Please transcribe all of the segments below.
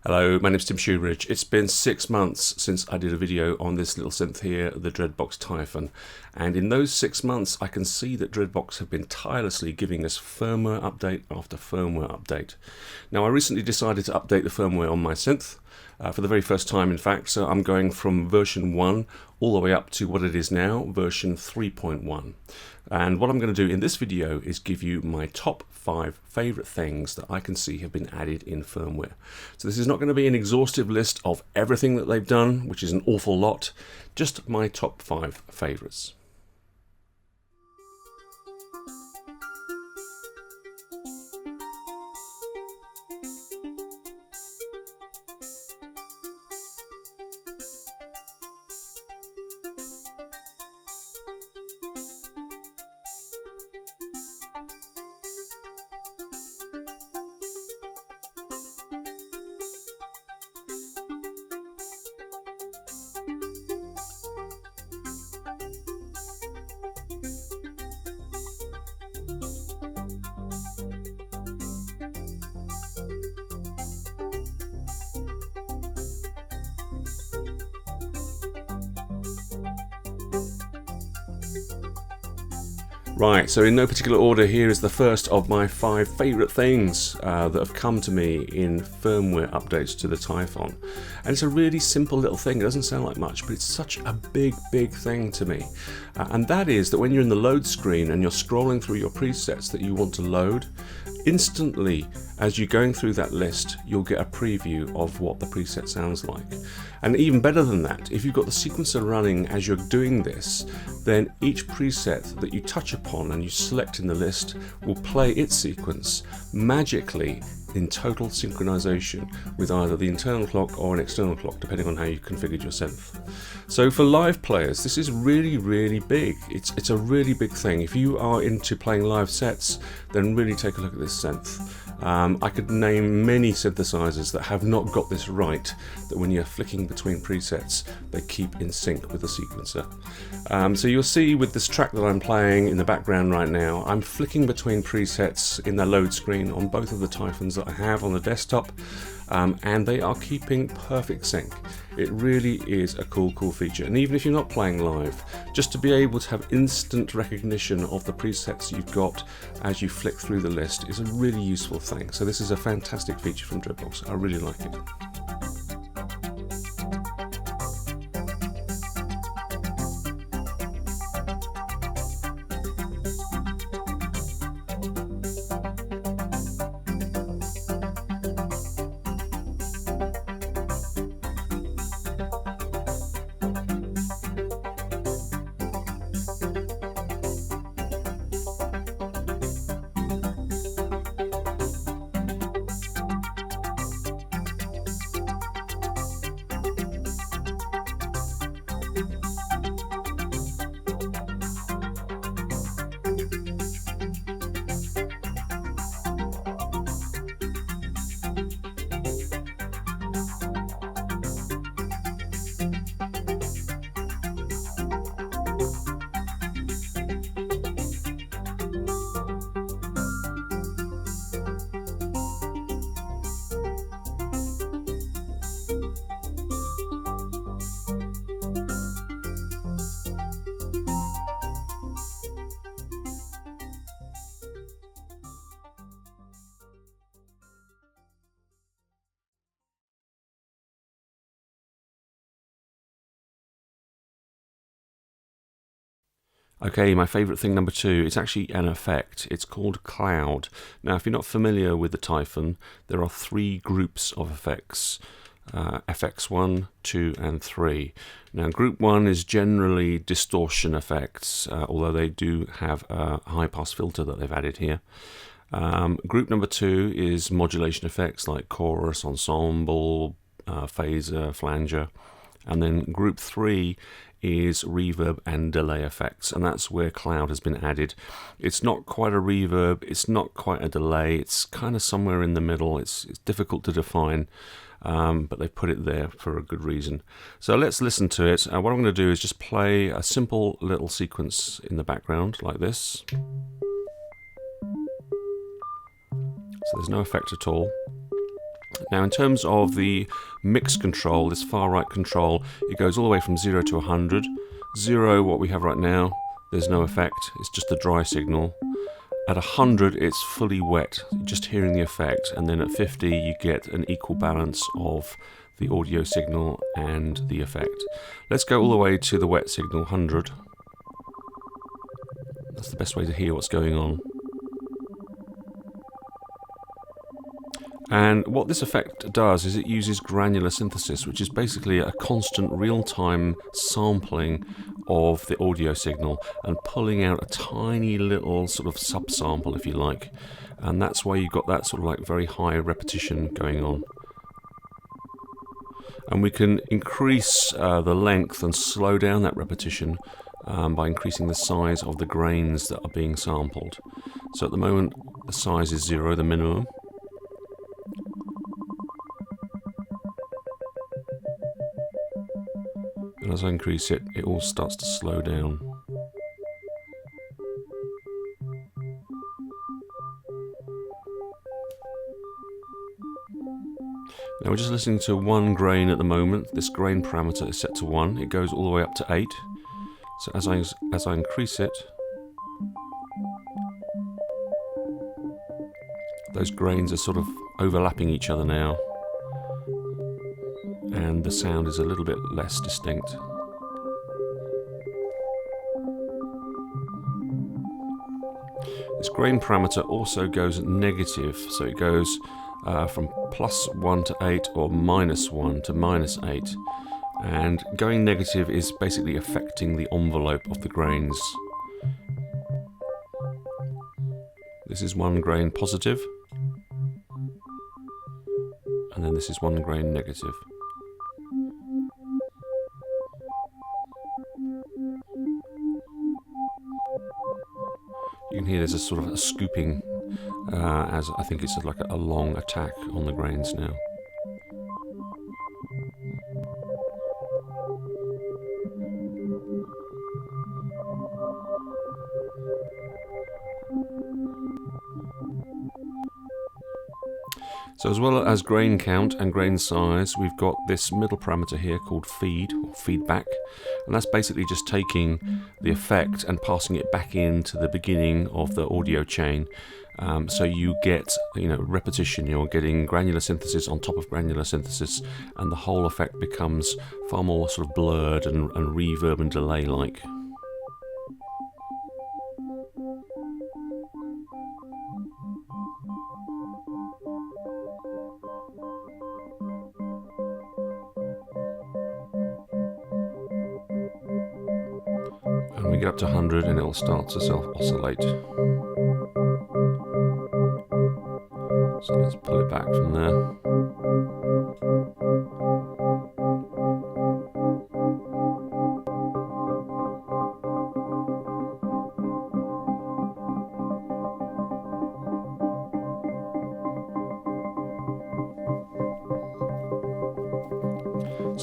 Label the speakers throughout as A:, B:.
A: Hello, my name's Tim Shoebridge. It's been 6 months since I did a video on this little synth here, the Dreadbox Typhon. And in those 6 months, I can see that Dreadbox have been tirelessly giving us firmware update after firmware update. Now, I recently decided to update the firmware on my synth for the very first time, in fact. So I'm going from version 1 all the way up to what it is now, version 3.1. And what I'm going to do in this video is give you my top 5 favorite things that I can see have been added in firmware. So this is not going to be an exhaustive list of everything that they've done, which is an awful lot, just my top 5 favorites. Right, so in no particular order, here is the first of my 5 favourite things that have come to me in firmware updates to the Typhon. And it's a really simple little thing. It doesn't sound like much, but it's such a big thing to me. And that is that when you're in the load screen and you're scrolling through your presets that you want to load, instantly as you're going through that list, you'll get a preview of what the preset sounds like. And even better than that, if you've got the sequencer running as you're doing this, then each preset that you touch upon and you select in the list will play its sequence magically in total synchronization with either the internal clock or an external clock, depending on how you configured your synth. So for live players, this is really big. It's a really big thing. If you are into playing live sets, then really take a look at this synth. I could name many synthesizers that have not got this right, that when you're flicking between presets, they keep in sync with the sequencer. So you'll see with this track that I'm playing in the background right now, I'm flicking between presets in the load screen on both of the Typhons that I have on the desktop, and they are keeping perfect sync. It really is a cool feature. And even if you're not playing live, just to be able to have instant recognition of the presets you've got as you flick through the list is a really useful thing. So this is a fantastic feature from Dreadbox. I really like it. Okay, my favourite thing number 2, it's actually an effect. It's called Cloud. Now, if you're not familiar with the Typhon, there are 3 groups of effects. FX1, 2 and 3. Now group 1 is generally distortion effects, although they do have a high pass filter that they've added here. Group number 2 is modulation effects like chorus, ensemble, phaser, flanger. And then group 3 is reverb and delay effects, and that's where Cloud has been added. It's not quite a reverb, it's not quite a delay, it's kind of somewhere in the middle. It's difficult to define, but they put it there for a good reason. So let's listen to it. What I'm going to do is just play a simple little sequence in the background like this. So there's no effect at all. Now in terms of the mix control, this far right control, it goes all the way from 0 to 100. 0, what we have right now, there's no effect, it's just a dry signal. At 100 it's fully wet, just hearing the effect, and then at 50 you get an equal balance of the audio signal and the effect. Let's go all the way to the wet signal, 100. That's the best way to hear what's going on. And what this effect does is it uses granular synthesis, which is basically a constant real-time sampling of the audio signal and pulling out a tiny little sort of subsample, if you like. And that's why you've got that sort of like very high repetition going on. And we can increase the length and slow down that repetition by increasing the size of the grains that are being sampled. So at the moment the size is 0, the minimum. And as I increase it, it all starts to slow down. Now we're just listening to one grain at the moment. This grain parameter is set to 1. It goes all the way up to 8. So as I increase it, those grains are sort of overlapping each other now, and the sound is a little bit less distinct. This grain parameter also goes negative, so it goes from +1 to 8 or -1 to -8. And going negative is basically affecting the envelope of the grains. This is one grain positive, and then this is one grain negative. You can hear there's a sort of a scooping, as I think it's like a long attack on the grains now. So as well as grain count and grain size, we've got this middle parameter here called feed, or feedback, and that's basically just taking the effect and passing it back into the beginning of the audio chain. So you get, repetition. You're getting granular synthesis on top of granular synthesis, and the whole effect becomes far more sort of blurred and reverb and delay-like. And we get up to 100 and it'll start to self-oscillate. So let's pull it back from there.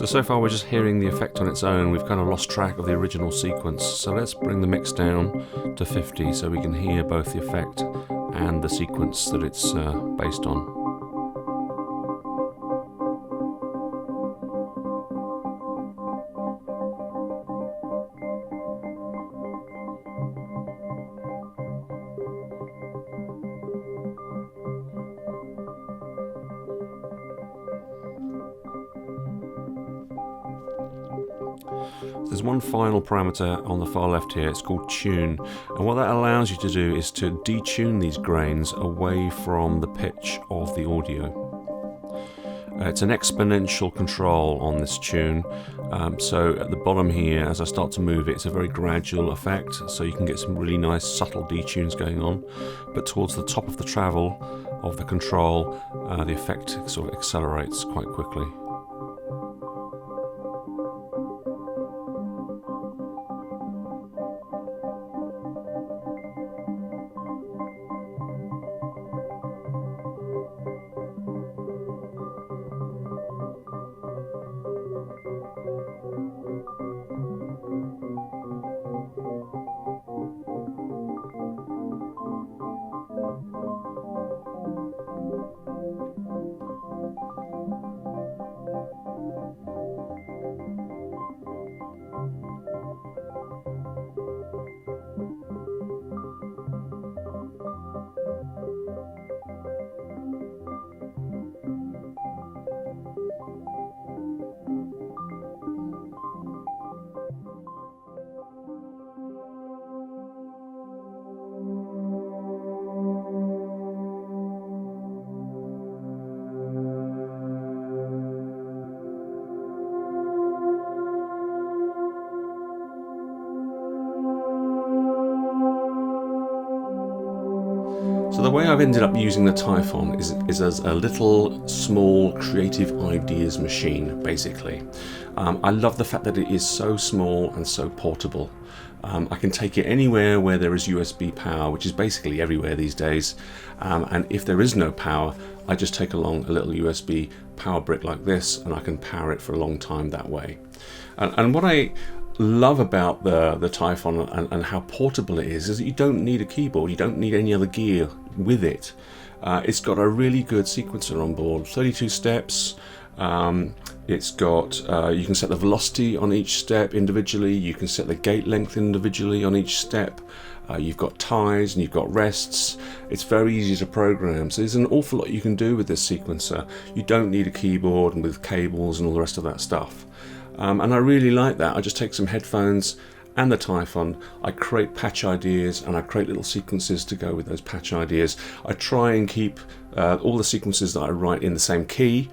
A: So far we're just hearing the effect on its own. We've kind of lost track of the original sequence. So let's bring the mix down to 50 so we can hear both the effect and the sequence that it's based on. There's one final parameter on the far left here, it's called tune, and what that allows you to do is to detune these grains away from the pitch of the audio. It's an exponential control on this tune, so at the bottom here, as I start to move it, it's a very gradual effect, so you can get some really nice subtle detunes going on, but towards the top of the travel of the control, the effect sort of accelerates quite quickly. So the way I've ended up using the Typhon is as a little small creative ideas machine, basically. I love the fact that it is so small and so portable. I can take it anywhere where there is USB power, which is basically everywhere these days. And if there is no power, I just take along a little USB power brick like this, and I can power it for a long time that way. And what I love about the Typhon and how portable it is that you don't need a keyboard, you don't need any other gear with it. It's got a really good sequencer on board, 32 steps. It's got, you can set the velocity on each step individually, you can set the gate length individually on each step. You've got ties and you've got rests. It's very easy to program, so there's an awful lot you can do with this sequencer. You don't need a keyboard and with cables and all the rest of that stuff. And I really like that. I just take some headphones and the Typhon, I create patch ideas and I create little sequences to go with those patch ideas. I try and keep all the sequences that I write in the same key,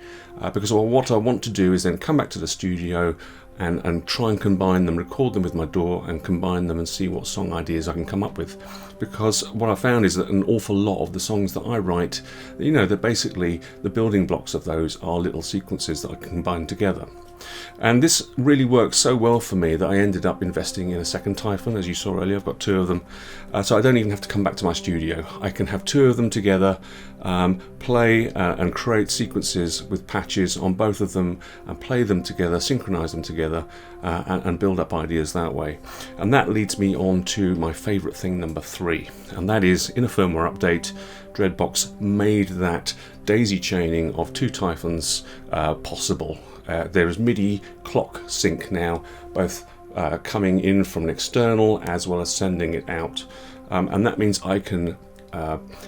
A: because what I want to do is then come back to the studio and try and combine them, record them with my DAW and combine them and see what song ideas I can come up with. Because what I found is that an awful lot of the songs that I write, you know, they're basically the building blocks of those are little sequences that I can combine together. And this really works so well for me that I ended up investing in a second Typhon. As you saw earlier, I've got two of them, so I don't even have to come back to my studio. I can have two of them together, play and create sequences with patches on both of them and play them together, synchronize them together, and build up ideas that way. And that leads me on to my favorite thing number 3, and that is, in a firmware update, Dreadbox made that daisy chaining of two Typhons possible. There is MIDI clock sync now, both coming in from an external as well as sending it out, and that means I can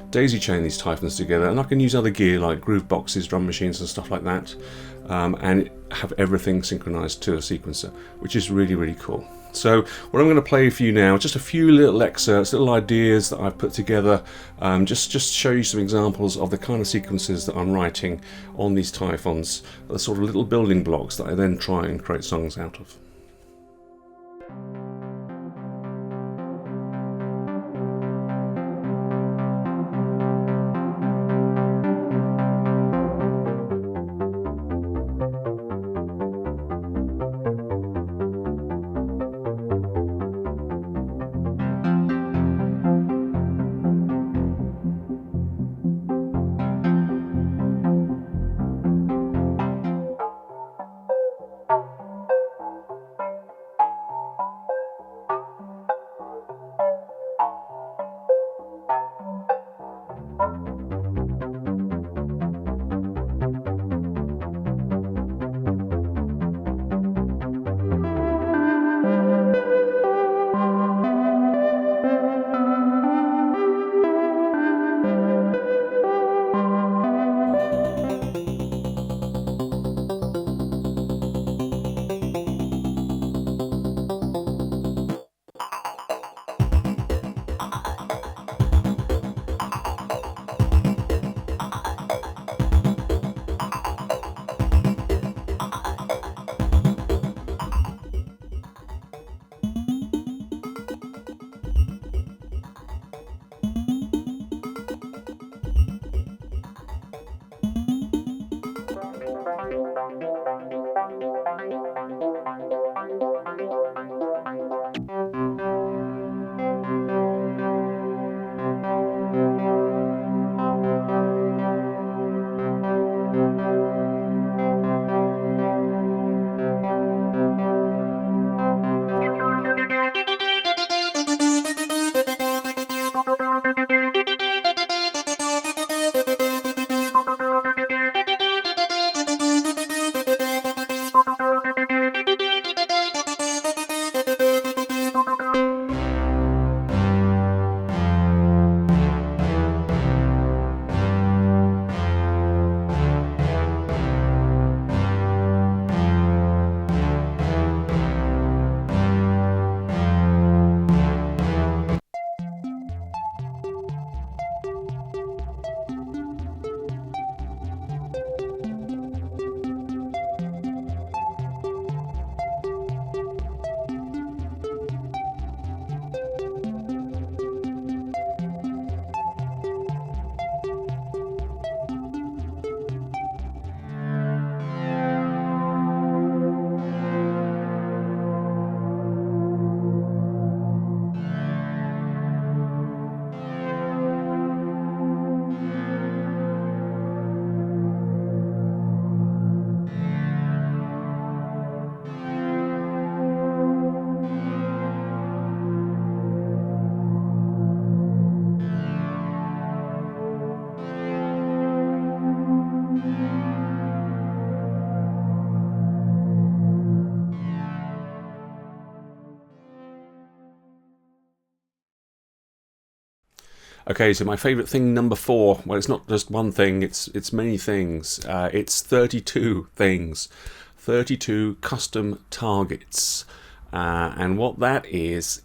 A: daisy chain these Typhons together, and I can use other gear like groove boxes, drum machines and stuff like that, and have everything synchronized to a sequencer, which is really, really cool. So what I'm going to play for you now, just a few little excerpts, little ideas that I've put together, just show you some examples of the kind of sequences that I'm writing on these Typhons, the sort of little building blocks that I then try and create songs out of. Okay, so my favourite thing number 4. Well, it's not just one thing. It's many things. It's 32 things, 32 custom targets, and what that is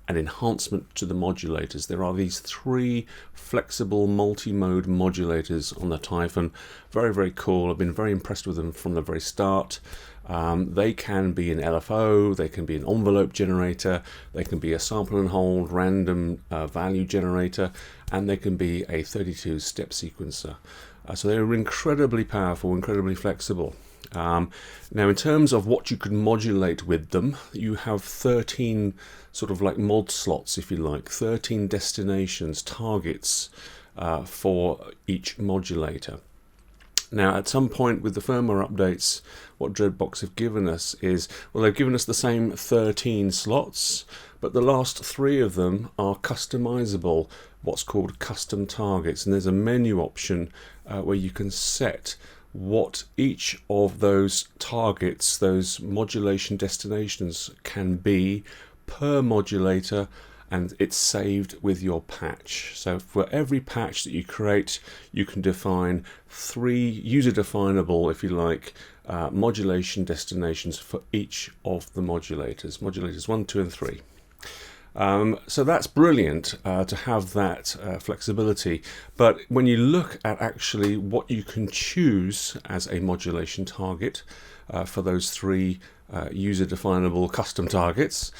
A: an enhancement to the modulators. There are these 3 flexible multi-mode modulators on the Typhon. Very, very cool. I've been very impressed with them from the very start. They can be an LFO, they can be an envelope generator, they can be a sample and hold random value generator, and they can be a 32-step sequencer. So they're incredibly powerful, incredibly flexible. Now, in terms of what you can modulate with them, you have 13 sort of like mod slots, if you like, 13 destinations, targets for each modulator. Now, at some point with the firmware updates, what Dreadbox have given us is, well, they've given us the same 13 slots, but the last 3 of them are customizable, what's called custom targets. And there's a menu option where you can set what each of those targets, those modulation destinations, can be per modulator, and it's saved with your patch. So for every patch that you create, you can define 3 user-definable, if you like, modulation destinations for each of the modulators. Modulators 1, 2, and 3. So that's brilliant to have that flexibility. But when you look at actually what you can choose as a modulation target for those 3 user-definable custom targets,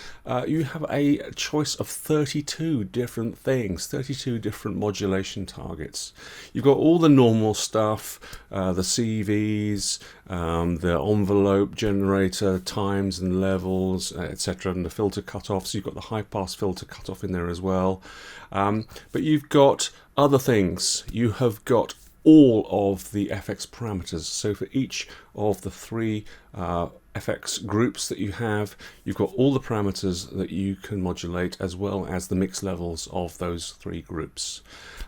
A: you have a choice of 32 different things, 32 different modulation targets. You've got all the normal stuff, the CVs, the envelope generator, times and levels, etc., and the filter cutoffs. You've got the high-pass filter cutoff in there as well. But you've got other things. You have got all of the FX parameters. So for each of the 3 FX groups that you have, you've got all the parameters that you can modulate, as well as the mix levels of those 3 groups.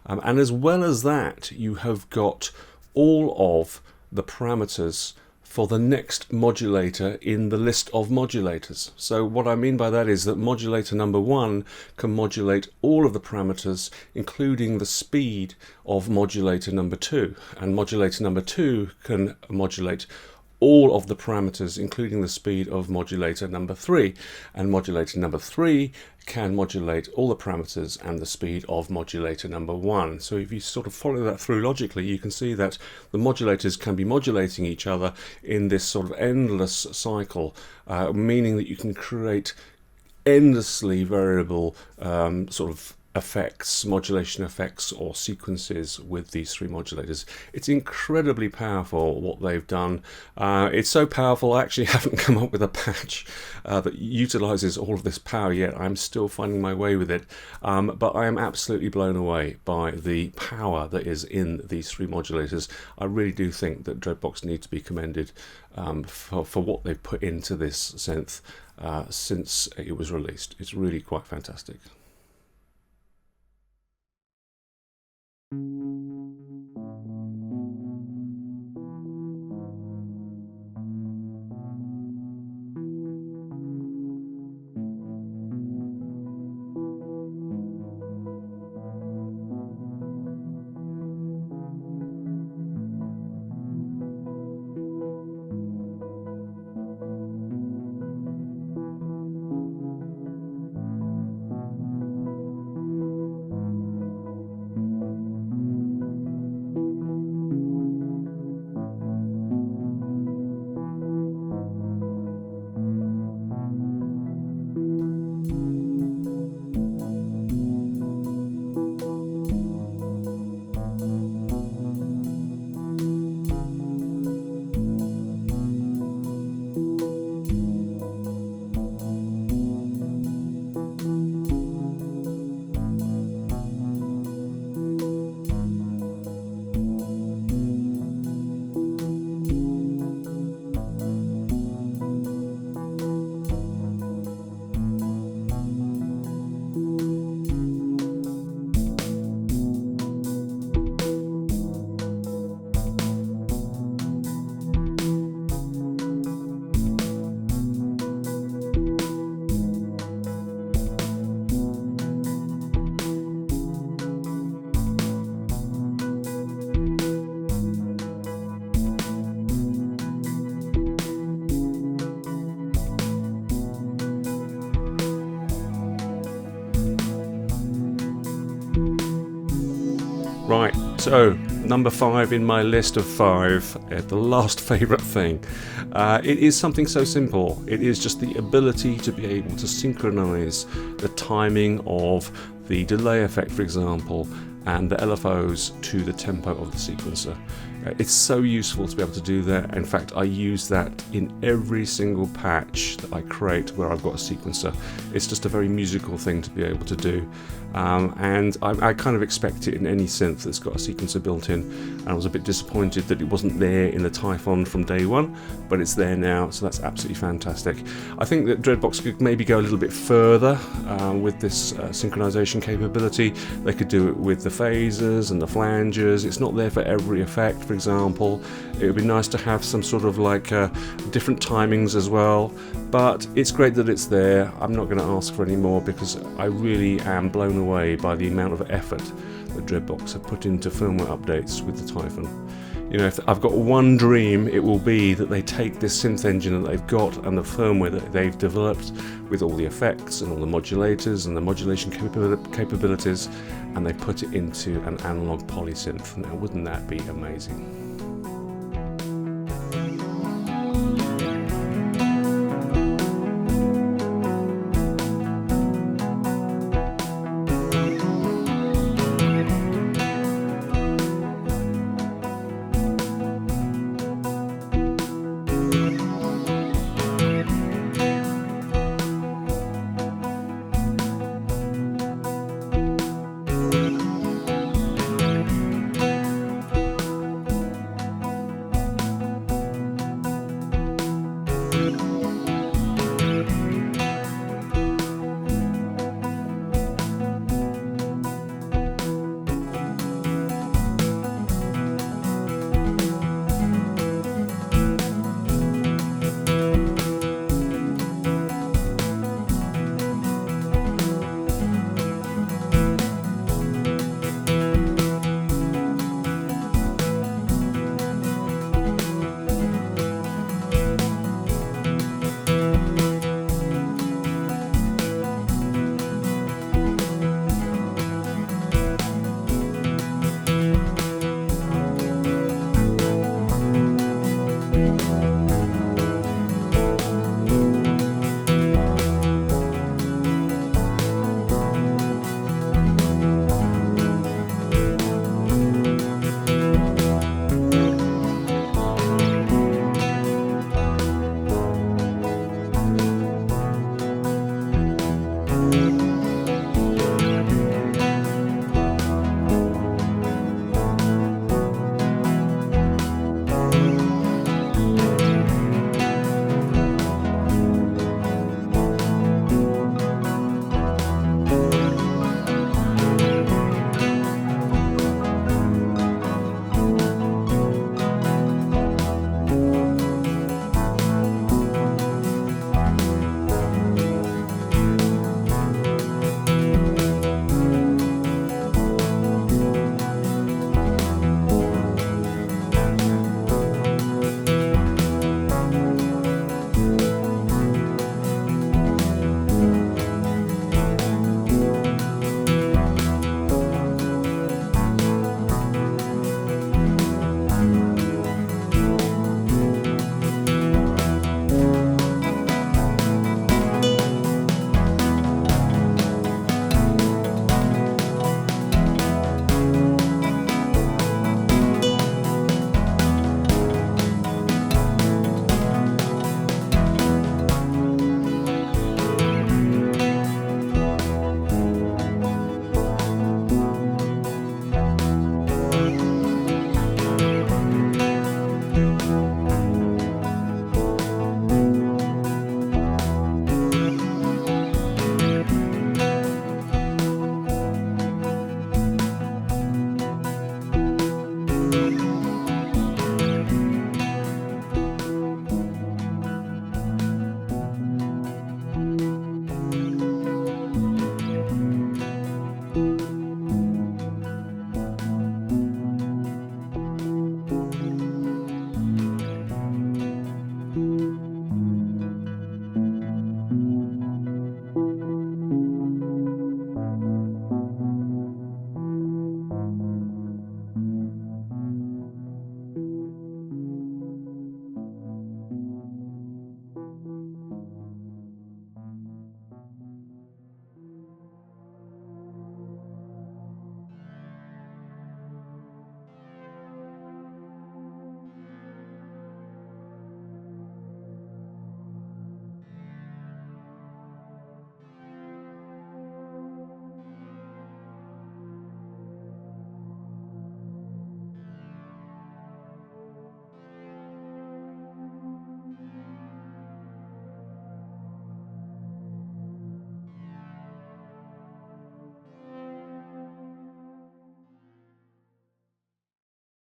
A: And as well as that, you have got all of the parameters for the next modulator in the list of modulators. So what I mean by that is that modulator number 1 can modulate all of the parameters, including the speed of modulator number 2, and modulator number 2 can modulate all of the parameters, including the speed of modulator number 3, and modulator number 3 can modulate all the parameters and the speed of modulator number 1. So if you sort of follow that through logically, you can see that the modulators can be modulating each other in this sort of endless cycle, meaning that you can create endlessly variable sort of effects, modulation effects or sequences with these 3 modulators. It's incredibly powerful what they've done. It's so powerful I actually haven't come up with a patch that utilizes all of this power yet. I'm still finding my way with it, but I am absolutely blown away by the power that is in these 3 modulators. I really do think that Dreadbox need to be commended for what they've put into this synth since it was released. It's really quite fantastic. Right, so number 5 in my list of 5, the last favourite thing. It is something so simple. It is just the ability to be able to synchronise the timing of the delay effect, for example, and the LFOs to the tempo of the sequencer. It's so useful to be able to do that. In fact, I use that in every single patch that I create where I've got a sequencer. It's just a very musical thing to be able to do. And I kind of expect it in any synth that's got a sequencer built in. And I was a bit disappointed that it wasn't there in the Typhon from day one, but it's there now, so that's absolutely fantastic. I think that Dreadbox could maybe go a little bit further with this synchronization capability. They could do it with the phasers and the flanges. It's not there for every effect, for example. It would be nice to have some sort of like different timings as well, but it's great that it's there. I'm not going to ask for any more because I really am blown away by the amount of effort that Dreadbox have put into firmware updates with the Typhon. You know, if I've got one dream, it will be that they take this synth engine that they've got and the firmware that they've developed with all the effects and all the modulators and the modulation capabilities, and they put it into an analog polysynth. Now, wouldn't that be amazing?